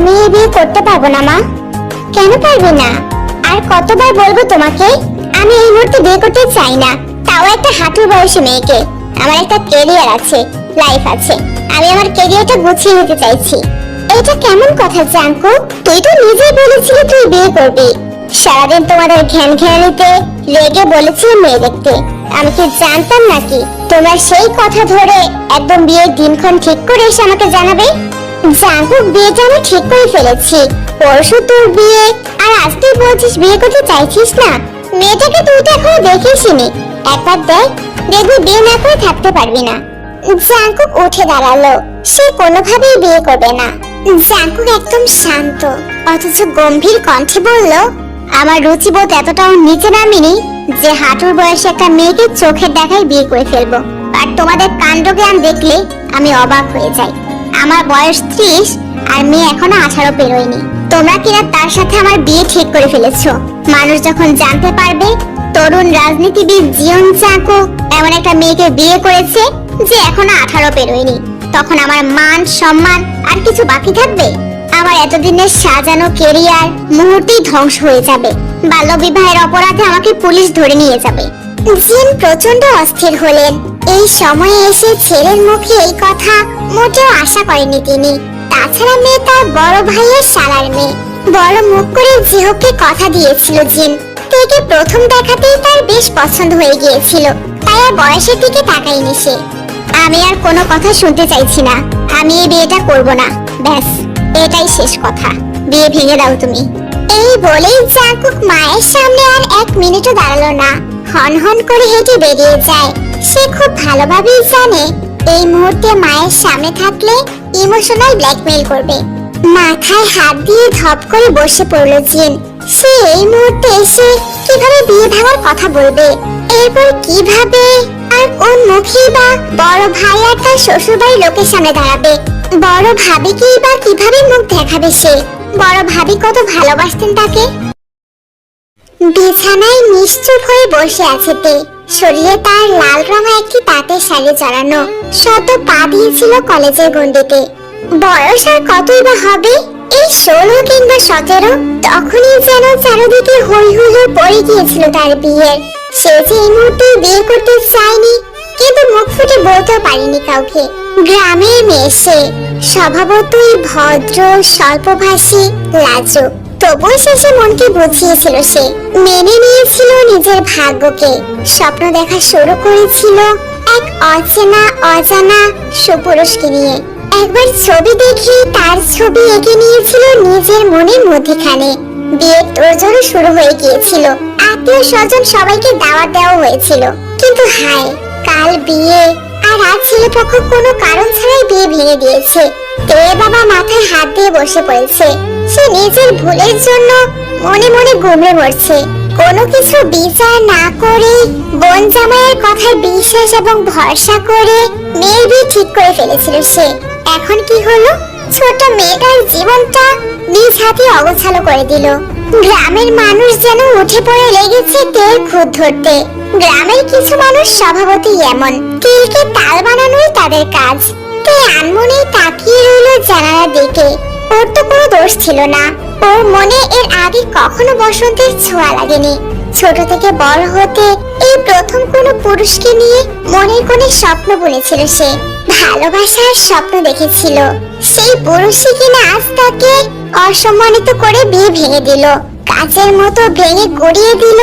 মেয়ে বিয়ে করতে পারবো না মা। কেন পারবি না? আর কতবার বলবো তোমাকে, আমি এই মুহূর্তে বিয়ে করতে চাই না, তাও একটা হাঁটুর বয়সী মেয়েকে। আমার একটা ক্যারিয়ার আছে, লাইফ আছে, আমি আমার ক্যারিয়ারটা গুছিয়ে নিতে চাইছি। এটা কেমন কথা জাঙ্কু? তুই তো নিজেই বলেছিলি তুই বিয়ে করবি। সারাদিন তোমাদের ঘ্যান ঘ্যানিতে লেগে বলেছিলি মেয়ে দেখতে। আমি কি জানতাম নাকি তোমরা সেই কথা ধরে একদম বিয়ের দিনক্ষণ ঠিক করে এসে আমাকে জানাবে? জাঙ্কুক, বিয়েটা আমি ঠিক করে ফেলেছি। পরশু তোর বিয়ে, আর আজ তুই বলছিস বিয়ে করতে চাইছিস না? মেয়েটাকে তুই তো এখনো দেখিসনি, একবার দেখ, দেখবি বিয়ে না করে থাকতে পারবি না। জাঙ্কুক উঠে দাঁড়ালো। সে কোনোভাবেই বিয়ে করবে না। জাঙ্কুক একদম শান্ত অথচ গম্ভীর কণ্ঠে বলল, আমার রুচিবোধ এতটাও নিচে নামিনি যে হাঁটুর বয়সে একটা মেয়েকে চোখের দেখায় বিয়ে করে ফেলবো। আর তোমাদের কাণ্ডজ্ঞান দেখলে আমি অবাক হয়ে যাই। আমার বয়স 30 আর মেয়ে এখনো 18 পেরোয়নি। তোমরা কিনা তার সাথে আমার বিয়ে ঠিক করে ফেলেছো। মানুষ যখন জানতে পারবে তরুণ রাজনীতিবিদ জিয়ন জাঙ্কুক এমন একটা মেয়েকে বিয়ে করেছে যে এখনো 18 পেরোয়নি, তখন আমার মান সম্মান আর কিছু বাকি থাকবে? আমার এতদিনের সাজানো ক্যারিয়ার মুহূর্তেই ধ্বংস হয়ে যাবে। বাল্যবিবাহের অপরাধে আমাকে পুলিশ ধরে নিয়ে যাবে। জিন প্রচন্ড অস্থির হলেন। এই সময়ে এসে ছেলের মুখে এই কথা মোটেও আশা করেনি তিনি। তাছাড়া মেয়ে তার বড় ভাইয়ের শালার মেয়ে, বড় মুখ করে জিহকে কথা দিয়েছিল জিন। থেকে প্রথম দেখাতেই তার বেশ পছন্দ হয়ে গিয়েছিল, তাই আর বয়সের দিকে তাকায়নি সে। আমি আর কোনো কথা শুনতে চাইছি না, আমি এই বিয়েটা করব না, ব্যাস এটাই শেষ কথা। বিয়ে ভেঙে দাও তুমি। এই বলেই জাঙ্কুক মায়ের সামনে আর 1 মিনিটও দাঁড়ালো না, হন হন করে হেঁটে বেরিয়ে যায়। সে খুব ভালোভাবেই জানে এই মুহূর্তে মায়ের সামনে থাকলে ইমোশনাল ব্ল্যাকমেইল করবে। মাথায় হাত দিয়ে ধপ করে বসে পড়ল জিন। সে এই মুহূর্তে এসে কিভাবে বিয়ে ভাঙার কথা বলবে, এরপর কিভাবে আর কোন মুখেই বা বড় ভাই আর তার শ্বশুরবাড়ির লোকের সামনে দাঁড়াবে? বড় ভাবিকেই বা কিভাবে মুখ দেখাবে সে? বড় ভাবি কত ভালোবাসতেন তাকে। বিছানায় নিশ্চুপ হয়ে বসে আছে তে। শরীরে তার লাল রঙা একটি তাঁতের শাড়ি জড়ানো, সদ্য পা দিয়েছিল কলেজের গণ্ডিতে। বয়স আর কতই বা হবে, এই 16 কিংবা 17। তখনই যেন চারিদিকে হই হুল্লোড় পড়ে গিয়েছিল তার বিয়ের। সে যে এই মুহূর্তে বিয়ে করতে চায়নি, কিন্তু মুখ ফুটে বলতেও পারেনি কাউকে। গ্রামের মেয়ে সে, স্বভাবতই ভদ্র, স্বল্পভাষী, লাজুক। তবুও শেষে মনকে বুঝিয়েছিল সে, মেনে নিয়েছিল নিজের ভাগ্যকে। স্বপ্ন দেখা শুরু করেছিল এক অচেনা অজানা সুপুরুষকে নিয়ে। একবার ছবি দেখে তার ছবি এঁকে নিয়েছিল নিজের মনের মধ্যেখানে। বিয়ের তোড়জোড় শুরু হয়ে গিয়েছিল, আত্মীয় স্বজন সবাইকে দাওয়াত দেওয়া হয়েছিল। কিন্তু হায়, কাল বিয়ে, আর আজ ছেলেপক্ষ কোনো কারণ ছাড়াই বিয়ে ভেঙে দিয়েছে। তে বাবা মাথায় হাত দিয়ে বসে পড়েছে। সে নিজের ভুলের জন্য মনে মনে গুমড়ে মরছে। কোনো কিছু বিচার না করে বোন জামাইয়ের কথায় বিশ্বাস এবং ভরসা করে মেয়ের বিয়ে ঠিক করে ফেলেছিল সে। এখন কি হলো? ছোট মেয়েটার জীবনটা নিজ হাতে অগোছালো করে দিল। গ্রামের মানুষ যেন উঠে পড়ে লেগেছে তেল খুদ ধরতে। গ্রামের কিছু মানুষ স্বভাবতই এমন, তেলকে তাল বানানোই তাদের কাজ। তাই আনমনেই তাকিয়ে রইল জানালার দিকে। ওর তো কোনো দোষ ছিল না, ওর মনে এর আগে কখনো বসন্তের ছোঁয়া লাগেনি। ছোট থেকে বড় হতে এই প্রথম কোনো পুরুষকে নিয়ে মনের কোণে স্বপ্ন বুনেছিল সে, ভালোবাসার স্বপ্ন দেখেছিল। সেই পুরুষই কিনা আজ তাকে অসম্মানিত করে বিয়ে ভেঙে দিল, কাচের মতো ভেঙে গড়িয়ে দিল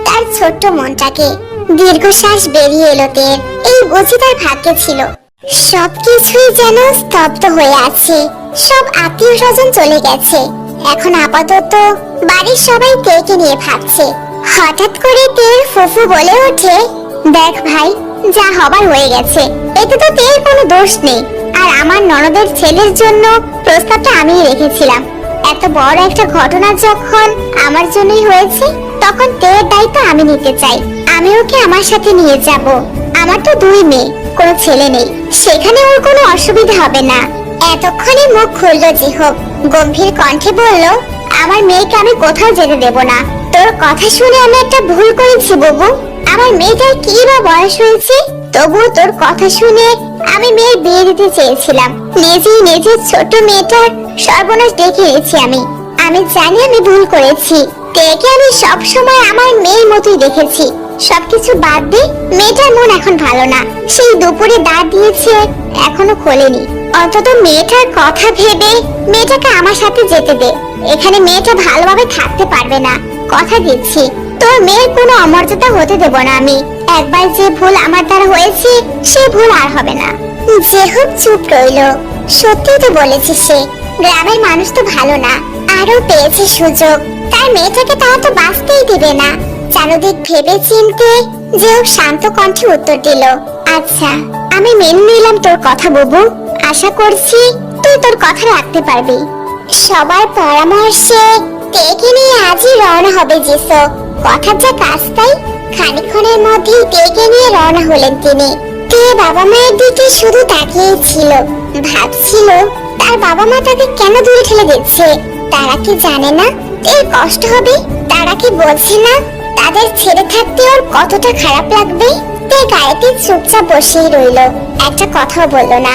তার ছোট্ট মনটাকে। দীর্ঘশ্বাস বেরিয়ে এলো তের। এই বুঝি তার ভাগ্যে ছিল। সবকিছুই যেন স্তব্ধ হয়ে আছে। সব আত্মীয় স্বজন চলে গেছে। এখন আপাতত বাড়ির সবাই তেকে নিয়ে ভাবছে। হঠাৎ করে তের ফুফু বলে ওঠে, দেখ ভাই, যা হবার হয়ে গেছে, এতে তো তের কোনো দোষ নেই। আর আমার ননদের ছেলের জন্য প্রস্তাবটা আমিই রেখেছিলাম। এত বড় একটা ঘটনা যখন আমার জন্যই হয়েছে, তখন তের দায়িত্ব আমি নিতে চাই। আমি ওকে আমার সাথে নিয়ে যাব। আমার তো 2 মেয়ে, কোনো ছেলে নেই, সেখানে ওর কোনো অসুবিধা হবে না। এতক্ষণে মুখ খুলল জিহব, গম্ভীর কণ্ঠে বলল, আমার মেয়েকে আমি কোথাও যেতে দেব না। তোর কথা শুনে আমি একটা ভুল করেছি বুবু। আমার মেয়েটার কি বা বয়স হয়েছে, তবুও তোর কথা শুনে আমি মেয়ের বিয়ে দিতে চেয়েছিলাম, নিজেই নিজের ছোট মেয়েটার সর্বনাশ ডেকে এনেছি আমি। আমি জানি আমি ভুল করেছি। তেকে আমি সব সময় আমার মেয়ের মতোই দেখেছি। সবকিছু বাদ দিয়ে মেয়েটার মন এখন ভালো না। সেই দুপুরে দাঁত দিয়েছে, এখনো খোলেনি। অন্তত মেয়েটার কথা ভেবে মেয়েটাকে আমার সাথে যেতে দে। এখানে মেয়েটা ভালোভাবে থাকতে পারবে না, কথা দিচ্ছি। তোর মেয়ের কোনো অমর্যাদা হতে দেব না আমি। একবার যে ভুল আমার দ্বারা হয়েছে, সে ভুল আর হবে না। যেহুক চুপ রইলো। সত্যি তো বলেছে সে, গ্রামের মানুষ তো ভালো না, আরো পেয়েছে সুযোগ। তার মেয়েটাকে তারা তো বাঁচতেই দিবে না। চারদিক ভেবে চিনতে যেহুক শান্ত কণ্ঠে উত্তর দিল, আচ্ছা আমি মেনে নিলাম তোর কথা বুবু। আশা করছি তুই তোর কথা রাখতে পারবি। সবার পরামর্শে তেকে নিয়ে আজই রওনা হবে জিসো। কথার যা কাজ তাই। খানিকক্ষণের মধ্যেই তেকে নিয়ে রওনা হলেন তিনি। তে বাবা মায়ের দিকে শুধু তাকিয়েই ছিল, ভাবছিল তার বাবা মা তাকে কেন দূরে ঠেলে দিচ্ছে। তারা কি জানে না এর কষ্ট হবে? তারা কি বোঝে না তাদের ছেড়ে থাকতে ওর কতটা খারাপ লাগবে? তে গাড়িতে চুপচাপ বসেই রইল, একটা কথাও বলল না।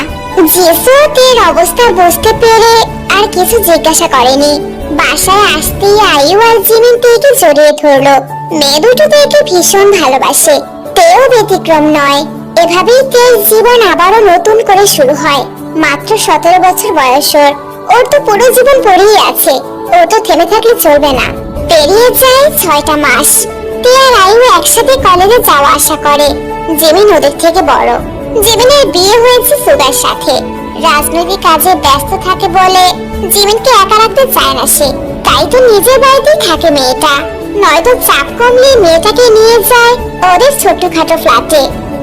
জিসু তের অবস্থা বুঝতে পেরে আর কিছু জিজ্ঞাসা করেনি। বাসায় আসতেই আয়ু আর জিমিন তেকে জড়িয়ে ধরলো। মেয়ে দুটো তেকে ভীষণ ভালোবাসে, তেও ব্যতিক্রম নয়। এভাবেই তের জীবন আবারও নতুন করে শুরু হয়। মাত্র 17 বছর বয়স ওর তো পুরো জীবন পড়েই আছে। ও তো থেমে থাকলে চলবে না। পেরিয়ে যায় 6টা মাস। তে আর আয়ু একসাথে কলেজে যাওয়া আসা করে। জিমিন ওদের থেকে বড়। জিমিনের বিয়ে হয়েছে সুগার সাথে। রাজনৈতিক কাজে ব্যস্ত থাকে বলে জিমিনকে একা রাখতে চায় না সে। তাই তো নিজের বাড়িতেই থাকে মেয়েটা, নয়তো চাপ কমলে মেয়েটাকে নিয়ে যায় ওদের ছোটখাটো ফ্ল্যাটে।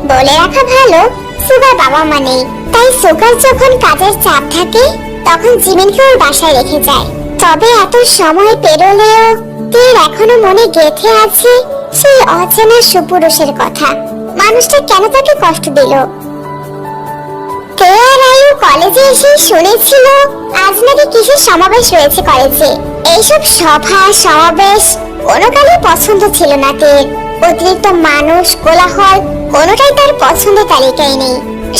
বলে রাখা ভালো, সুগার বাবা মা নেই, তাই সুগার যখন কাজের চাপ থাকে তখন জিমিনকে ওর বাসায় রেখে যায়। তবে এত সময় পেরোলেও তের এখনো মনে গেঁথে আছে সেই অচেনা সুপুরুষের কথা। মানুষটা কেন তাকে কষ্ট দিল? তে আর আয়ু কলেজে এসে শুনেছিল আজ নাকি কিসের সমাবেশ রয়েছে কলেজে। এইসব সভা সমাবেশ কোনো কালে পছন্দ ছিল না তের। অতিরিক্ত মানুষ, কোলাহল কোনোটাই তার পছন্দের তালিকায় নেই।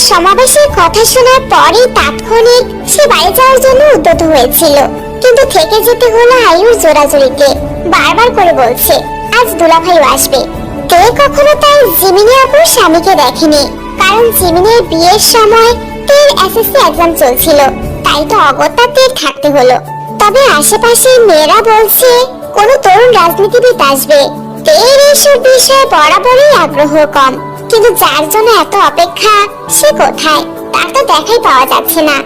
সমাবেশের কথা শোনার পরেই তাৎক্ষণিক সে বাড়ি যাওয়ার জন্য উদ্যত হয়েছিল, কিন্তু থেকে যেতে হলো আয়ুর জোরাজুরিতে। বারবার করে বলছে আজ দুলাভাই আসবে। তে কখনো তাই জিমিনি আপুর স্বামীকে দেখেনি, কারণ জিমিনের বিয়ের সময় তের এসএসসি এক্সাম চলছিল, তাই তো অগত্যা তের থাকতে হলো। তবে আশেপাশের মেয়েরা বলছে কোন তরুণ রাজনীতিবিদ আসবে। তের এইসব বিষয়ে বরাবরই আগ্রহ কম, কিন্তু যার জন্য এত অপেক্ষা সে কোথায় তার তো দেখাই পাওয়া যাচ্ছে না।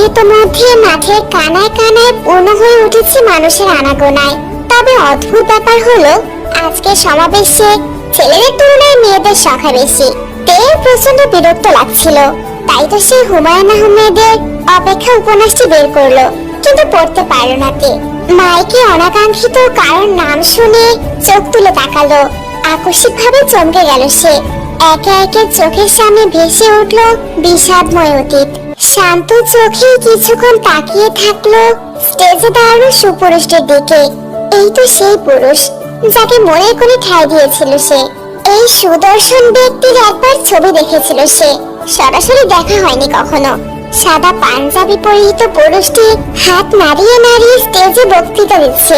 ইতোমধ্যে মাঠের কানায় কানায় পূর্ণ হয়ে উঠেছে মানুষের আনাগোনায়। তবে অদ্ভুত ব্যাপার হলো আজকে সমাবেশে ছেলেদের তুলনায় মেয়েদের সংখ্যা বেশি। তের প্রচন্ড বিরক্ত লাগছিল, তাই তো সে হুমায়ুন আহমেদের অপেক্ষা উপন্যাসটি বের করলো, কিন্তু পড়তে পারল না তে। মাইকে অনাকাঙ্ক্ষিত কারোর নাম শুনে চোখ তুলে তাকালো। আকস্মিক ভাবে চমকে গেল সে। একে একে চোখের সামনে ভেসে উঠলো বিষাদময় অতীত। শান্ত চোখে কিছুক্ষণ তাকিয়ে থাকলো স্টেজে দাঁড়ানো সুপুরুষটির দিকে। এই তো সেই পুরুষ যাকে মনের কোণে ঠাঁই দিয়েছিল সে। এই সুদর্শন ব্যক্তির একবার ছবি দেখেছিল সে, সরাসরি দেখা হয়নি কখনো। সাদা পাঞ্জাবি পরিহিত পুরুষটি হাত নাড়িয়ে নাড়িয়ে স্টেজে বক্তৃতা দিচ্ছে।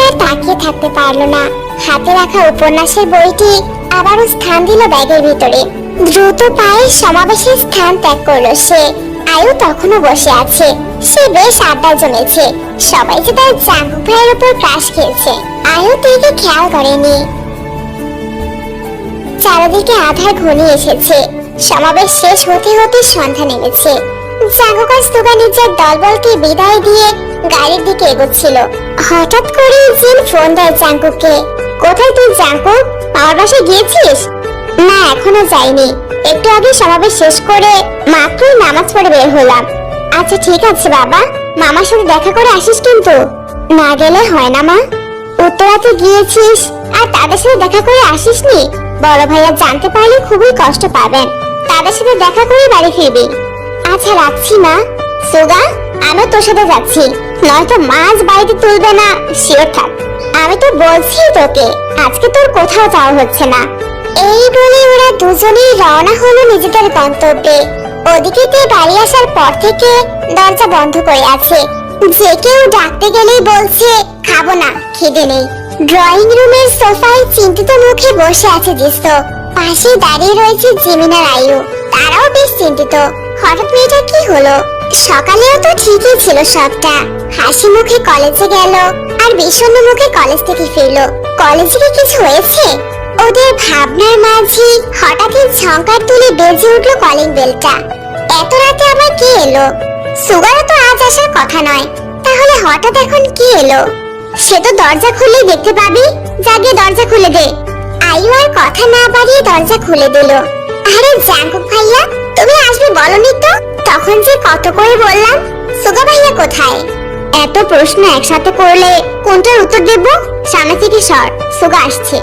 আর তাকিয়ে থাকতে পারলো না। হাতে রাখা উপন্যাসের বইটি আবারও স্থান দিল ব্যাগের ভিতরে। দ্রুত পায়ে সমাবেশের স্থান ত্যাগ করলো সে। আয়ু তখনও বসে আছে। সে বেশ আড্ডা জমেছে। সবাই যে তার জাঙ্গু ভাইয়ের উপর ক্রাশ খেয়েছে, আয়ু থেকে খেয়াল করেনি। চারিদিকে আধার ঘনিয়ে এসেছে। সমাবেশ শেষ হতে হতে সন্ধ্যা নেমেছে। জাঙ্গুকাজ তোগা নিজের দলবলকে বিদায় দিয়ে গাড়ির দিকে এগোচ্ছিল। হঠাৎ করে জিন ফোন দেয় জাঙ্গুকে। কোথায় তুই জাঙ্গু? আমার বাসায় গিয়েছিস? না, এখনো যাইনি। একটু আগে সমাবেশ শেষ করে মাত্রই নামাজ পড়ে বের হলাম। আচ্ছা ঠিক আছে বাবা, মামার সাথে দেখা করে আসিস কিন্তু। না গেলে হয় না মা। উত্তরাতে গিয়েছিস আর তাদের সাথে দেখা করে আসিসনি? বড় ভাইয়া জানতে পারলে খুবই কষ্ট পাবেন। তাদের সাথে দেখা করে বাড়ি ফিরবি। আচ্ছা রাখছি মা। সুগা, আমি তোর সাথে যাচ্ছি, নয়তো মাছ বাড়িতে তুলবে না, শিওর থাক। আমি তো বলছি তোকে আজকে তোর কোথাও যাওয়া হচ্ছে না। এই বলে ওরা দুজনেই রওনা হলো নিজেদের গন্তব্যে। ওদিকে তে বাড়ি আসার পর থেকে দরজা বন্ধ করে আছে। যে কেউ ডাকতে গেলেই বলছে খাবো না, খিদে নেই। ড্রয়িং রুমের সোফায় চিন্তিত মুখে বসে আছে জিসু। পাশে দাঁড়িয়ে রয়েছে জিমিন আর আয়ু, তারাও বেশ চিন্তিত। হঠাৎ মেয়েটা কি হলো? সকালেও তো ঠিকই ছিল সবটা, হাসি মুখে কলেজে গেল আর বিষণ্ণ মুখে কলেজ থেকে ফিরলো। কলেজে কি কিছু হয়েছে? ওদের ভাবনার মাঝে হঠাৎই ঝংকার তুলে বেজে উঠলো কলিং বেলটা। এত রাতে আবার কে এলো? সুগারও তো আজ আসার কথা নয়, তাহলে হঠাৎ এখন কি এলো? সে তো দরজা খুললেই দেখতে পাবি, জাগে দরজা খুলে দে। আয়ু আর কথা না বাড়িয়ে দরজা খুলে দিল। আরে জাঙ্কুক ভাইয়া, তুমি আসবে বলনি তো? তখন যে কত করে বললাম। সুগা ভাইয়া কোথায়? এত প্রশ্ন একসাথে করলে কোনটার উত্তর দেব? সামনে থেকে সর, সুগা আসছে।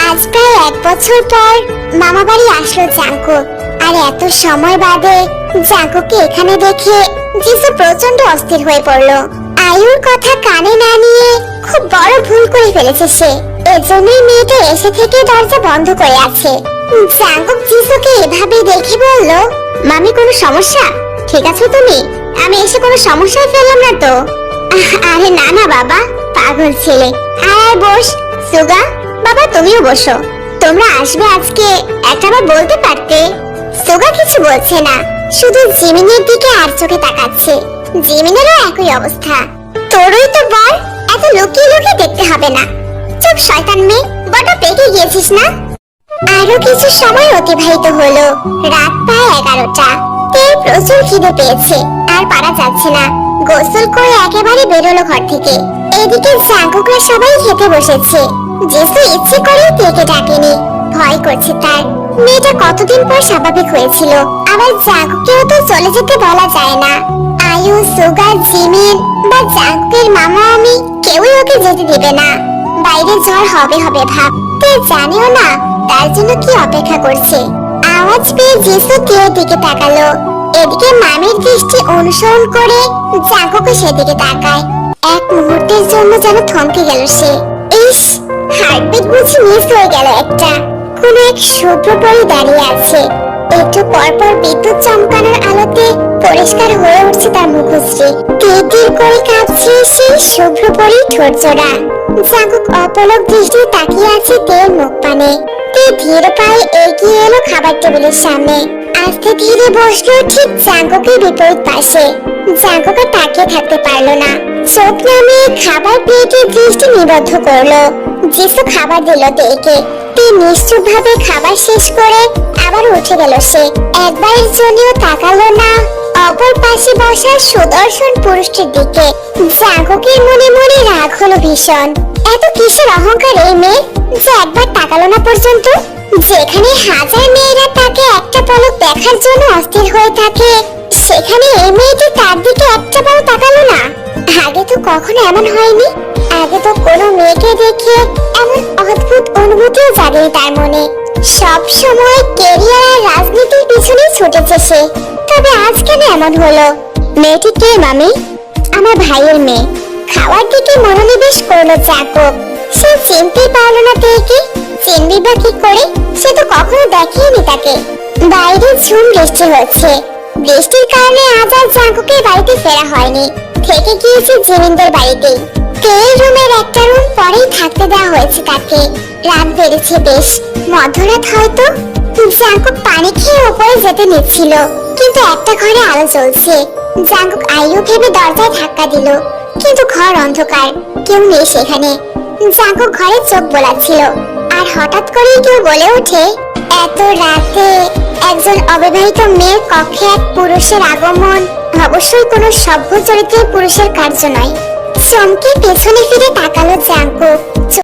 আজ প্রায় 1 বছর পর মামা বাড়ি আসলো জাঙ্কুক, আর এত সময় বাদে জাঙ্কুককে এখানে দেখে জিসু প্রচন্ড অস্থির হয়ে পড়লো। আয়ুর কথা কানে না নিয়ে খুব বড় ভুল করে ফেলেছে সে, এজন্যই মেয়েটা এসে থেকে দরজা বন্ধ করে আছে। জাঙ্কুক জিসুকে এভাবে দেখে বলল, মামি কোনো সমস্যা? ঠিক আছে তুমি? আমি এসে কোনো সমস্যায় ফেললাম না তো? আরে না না বাবা, পাগল ছেলে। আয় বস। সুগা বাবা তুমিও বসো। তোমরা আসবে আজকে একটাবার বলতে পারতে। সুগা কিছু বলছে না, শুধু জিমিনের দিকে আর চোখে তাকাচ্ছে। জিমিনেরও একই অবস্থা। তোরই তো বল, এত লুকিয়ে লুকিয়ে দেখতে হবে না। চুপ শয়তান মেয়ে, বড় পেকে গিয়েছিস না? আরো কিছু সময় অতিবাহিত হলো। রাত প্রায় 11টা। তের প্রচুর খিদে পেয়েছে, আর পারা যাচ্ছে না। গোসল করে একেবারে বেরোলো ঘর থেকে। এদিকে জাঙ্কুকরা সবাই খেতে বসেছে। জিসু ইচ্ছে করে তেকে ডাকেনি, ভয় করছে তার। মেয়েটা কতদিন পর স্বাভাবিক হয়েছিল, আবার জাঙ্কুকেও তো চলে যেতে বলা যায় না। আয়ু, সুগা, জিমিন বা জাঙ্কুকের মামা আমি কেউই ওকে যেতে দিবে না। বাইরে ঝড় হবে হবে ভাব, তে জানেও না তার জন্য কি অপেক্ষা করছে। আওয়াজ পেয়ে জিসু তের দিকে তাকালো। এদিকে মামির দৃষ্টি অনুসরণ করে জাঙ্কুকও সেদিকে তাকায়। এক মুহূর্তের জন্য যেন থমকে গেল সে। ইস, হার্টবিট বুঝি মিস হয়ে গেল একটা। কোন এক শুভ্র পরি দাঁড়িয়ে আছে। একটু পরপর বিদ্যুৎ চমকানোর আলোতে পরিষ্কার হয়ে উঠছে তার মুখশ্রী। তীর তীর করে কাঁপছে সেই শুভ্র পরি ঠোঁটজোড়া। জাঙ্কুক অপলক দৃষ্টি তাকিয়ে আছে তের মুখ পানে। তে ধীর পায়ে এগিয়ে এলো খাবার টেবিলের সামনে। আস্তে ধীরে বসলো ঠিক জাঙ্কুকের বিপরীত পাশে। জাঙ্কুক আর তাকিয়ে থাকতে পারলো না, চোখ নামিয়ে খাবার প্লেটে দৃষ্টি নিবদ্ধ করলো। জিসু খাবার দিল তেকে। তে নিশ্চুপ ভাবে খাবার শেষ করে আবার উঠে গেল সে। একবারের জন্যও তাকালো না অপর পাশে বসা সুদর্শন পুরুষটির দিকে। জাঙ্কুকের মনে মনে রাগ হলো ভীষণ। এত কিসের অহংকার এই মেয়ে, যে একবার তাকালো না পর্যন্ত? যেখানে হাজার মেয়েরা তাকে একটা পলক দেখার জন্য অস্থির হয়ে থাকে, সেখানে এই মেয়েটি তার দিকে একটা বারও তাকালো না। আগে তো কখনো এমন হয়নি। আগে তো কোনো মেয়েকে দেখে এমন অদ্ভুত অনুভূতিও জাগেনি তার মনে। সব সময় ক্যারিয়ার আর রাজনীতির পিছনে ছুটেছে সে। তবে আজ কেন এমন হলো? মেয়েটি কে মামি? আমার ভাইয়ের মেয়ে। খাওয়ার দিকে মনোনিবেশ করলো জাঙ্কুক। সে চিনতেই পারলো না তেকে। চিনবি বা কি করে? সে তো কখনো দেখেনি তাকে। বাইরে ঝুম বৃষ্টি হচ্ছে। বৃষ্টির কারণে আজ আর জাঙ্কুকের বাড়িতে ফেরা হয়নি, থেকে গিয়েছে জিমিনদের বাড়িতেই। তের রুমের একটা রুম পরেই থাকতে দেওয়া হয়েছে তাকে। রাত বেড়েছে বেশ, মধ্যরাত হয়তো। জাঙ্কুক পানি খেয়ে উপরে যেতে নিচ্ছিল, কিন্তু একটা ঘরে আলো জ্বলছে। জাঙ্কুক আয়ু ভেবে দরজায় ধাক্কা দিল, কিন্তু ঘর অন্ধকার, কেউ নেই সেখানে। জাঙ্কুক ঘরে চোখ বোলাচ্ছিল, আর হঠাৎ করেই কেউ বলে ওঠে, এত রাতে একজন অবিবাহিত মেয়ের কক্ষে এক পুরুষের আগমন অবশ্যই কোনো সভ্য চরিত্রের পুরুষের কার্য নয়। চমকে পেছনে ফিরে তাকালো জাঙ্কুক।